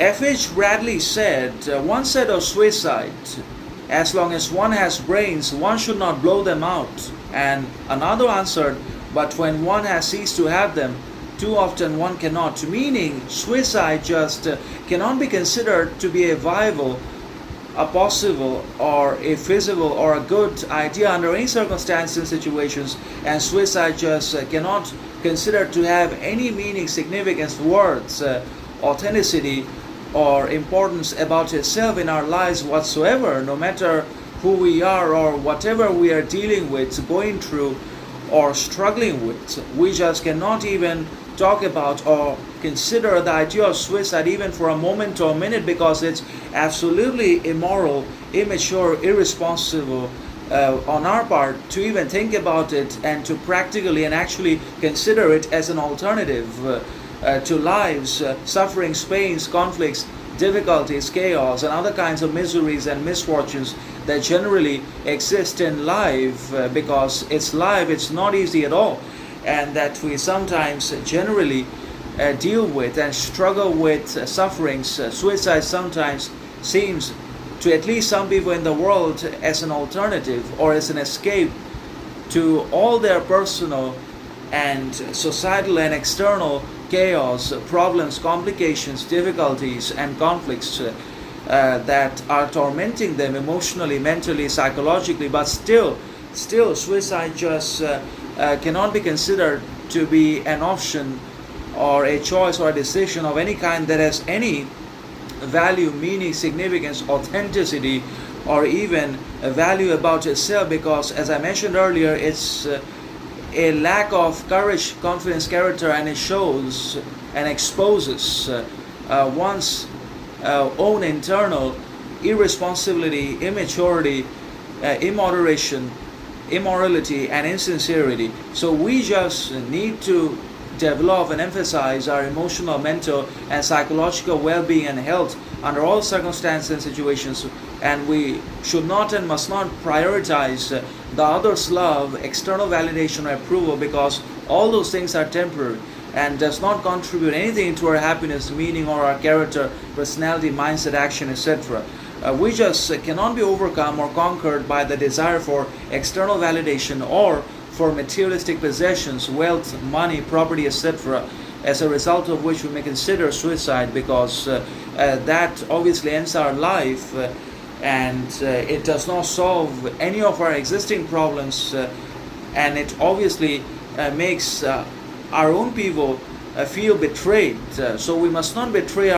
F.H. Bradley said, one said of suicide, as long as one has brains, one should not blow them out. And another answered, but when one has ceased to have them, too often one cannot. Meaning, suicide just cannot be considered to be a viable, a possible, or a feasible, or a good idea under any circumstances and situations. And suicide just cannot consider to have any meaning, significance, worth, authenticity, or importance about itself in our lives whatsoever, no matter who we are or whatever we are dealing with, going through, or struggling with. We just cannot even talk about or consider the idea of suicide even for a moment or a minute, because it's absolutely immoral, immature, irresponsible on our part to even think about it and to practically and actually consider it as an alternative to lives, sufferings, pains, conflicts, difficulties, chaos, and other kinds of miseries and misfortunes that generally exist in life, because it's life, it's not easy at all, and that we sometimes generally deal with and struggle with sufferings. Suicide sometimes seems to at least some people in the world as an alternative or as an escape to all their personal and societal and external chaos, problems, complications, difficulties, and conflicts that are tormenting them emotionally, mentally, psychologically. But still, suicide just cannot be considered to be an option or a choice or a decision of any kind that has any value, meaning, significance, authenticity, or even a value about itself, because as I mentioned earlier, it's a lack of courage, confidence, character, and it shows and exposes one's own internal irresponsibility, immaturity, immoderation, immorality, and insincerity. So we just need to develop and emphasize our emotional, mental, and psychological well-being and health under all circumstances and situations, and we should not and must not prioritize the other's love, external validation, or approval, because all those things are temporary and does not contribute anything to our happiness, meaning, or our character, personality, mindset, action, etc. We just cannot be overcome or conquered by the desire for external validation or for materialistic possessions, wealth, money, property, etc., as a result of which we may consider suicide, because that obviously ends our life, and it does not solve any of our existing problems, and it obviously makes our own people feel betrayed. So we must not betray